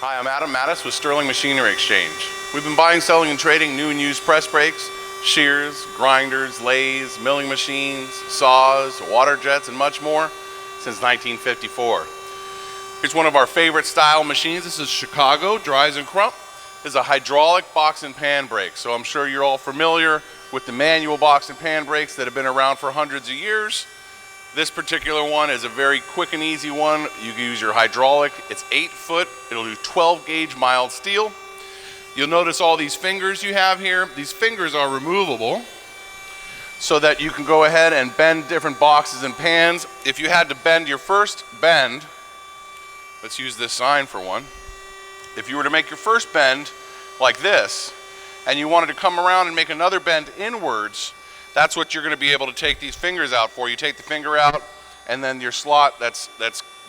Hi, I'm Adam Mattis with Sterling Machinery Exchange. We've been buying, selling, and trading new and used press brakes, shears, grinders, lathes, milling machines, saws, water jets, and much more since 1954. Here's one of our favorite style machines. This is Chicago Dries and Crump. This is a hydraulic box and pan brake. So I'm sure you're all familiar with the manual box and pan brakes that have been around for hundreds of years. This particular one is a very quick and easy one. You can use your hydraulic. It's 8 foot. It'll do 12 gauge mild steel. You'll notice all these fingers you have here. These fingers are removable so that you can go ahead and bend different boxes and pans. If you had to bend your first bend, let's use this sign for one. If you were to make your first bend like this, and you wanted to come around and make another bend inwards, that's what you're going to be able to take these fingers out for. You take the finger out, and then your slot that's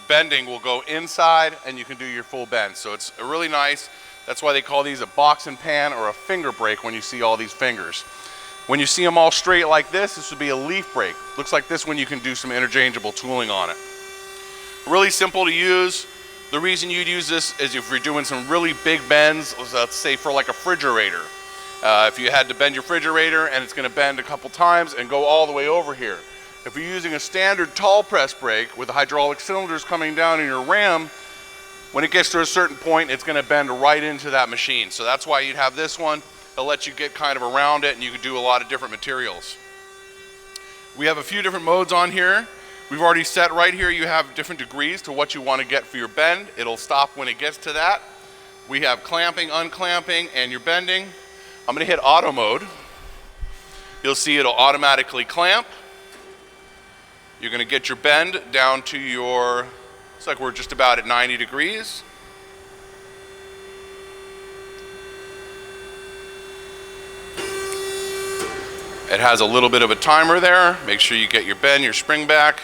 bending will go inside, and you can do your full bend. So it's really nice. That's why they call these a box and pan or a finger brake when you see all these fingers. When you see them all straight like this would be a leaf brake. Looks like this one you can do some interchangeable tooling on it. Really simple to use. The reason you'd use this is if you're doing some really big bends, let's say for like a refrigerator. If you had to bend your refrigerator and it's going to bend a couple times and go all the way over here. If you're using a standard tall press brake with the hydraulic cylinders coming down in your ram, when it gets to a certain point, it's going to bend right into that machine. So that's why you'd have this one. It'll let you get kind of around it, and you can do a lot of different materials. We have a few different modes on here. We've already set right here, you have different degrees to what you want to get for your bend. It'll stop when it gets to that. We have clamping, unclamping, and your bending. I'm going to hit auto mode. You'll see it'll automatically clamp. You're going to get your bend down to your, looks like we're just about at 90 degrees. It has a little bit of a timer there. Make sure you get your bend, your spring back.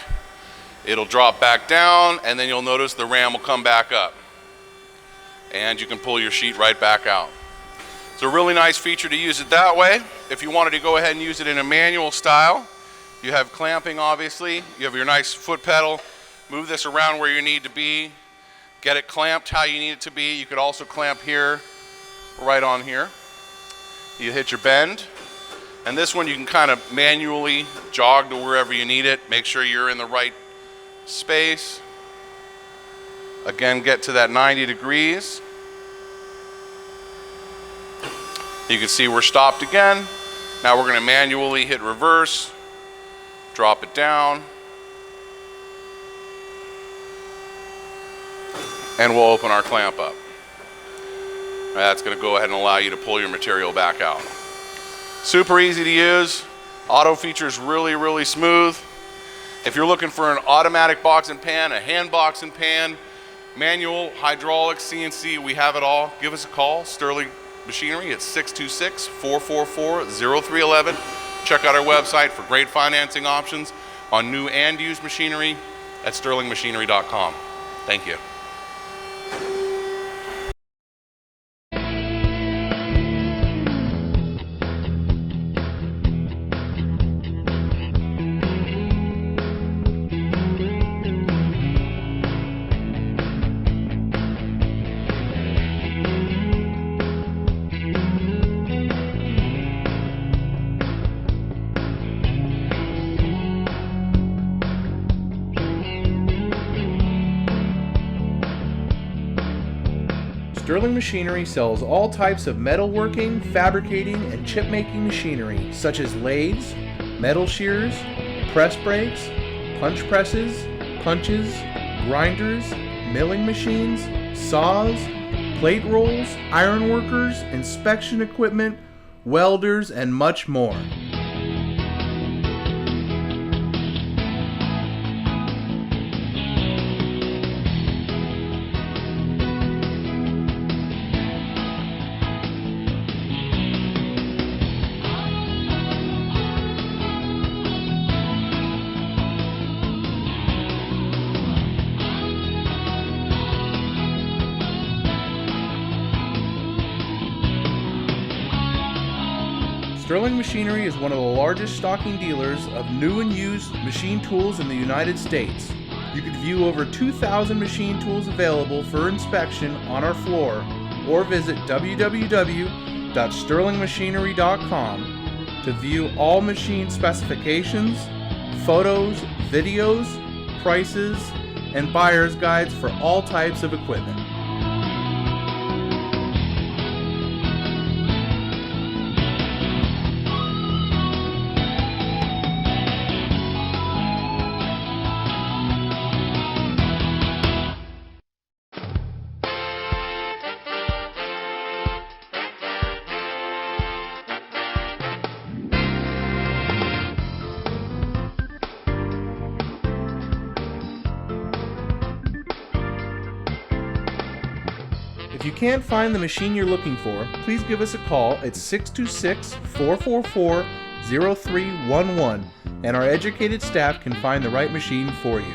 It'll drop back down, and then you'll notice the ram will come back up. And you can pull your sheet right back out. It's a really nice feature to use it that way. If you wanted to go ahead and use it in a manual style, you have clamping obviously. You have your nice foot pedal. Move this around where you need to be. Get it clamped how you need it to be. You could also clamp here, right on here. You hit your bend. And this one you can kind of manually jog to wherever you need it. Make sure you're in the right space. Again, get to that 90 degrees. You can see we're stopped again. Now we're going to manually hit reverse, drop it down, and we'll open our clamp up. That's going to go ahead and allow you to pull your material back out. Super easy to use. Auto features really, really smooth. If you're looking for an automatic box and pan, a hand box and pan, manual, hydraulic, CNC, we have it all. Give us a call, Sterling Machinery at 626-444-0311. Check out our website for great financing options on new and used machinery at sterlingmachinery.com. Thank you. Sterling Machinery sells all types of metalworking, fabricating, and chip-making machinery, such as lathes, metal shears, press brakes, punch presses, punches, grinders, milling machines, saws, plate rolls, iron workers, inspection equipment, welders, and much more. Sterling Machinery is one of the largest stocking dealers of new and used machine tools in the United States. You can view over 2,000 machine tools available for inspection on our floor, or visit www.sterlingmachinery.com to view all machine specifications, photos, videos, prices, and buyer's guides for all types of equipment. If you can't find the machine you're looking for, please give us a call at 626-444-0311, and our educated staff can find the right machine for you.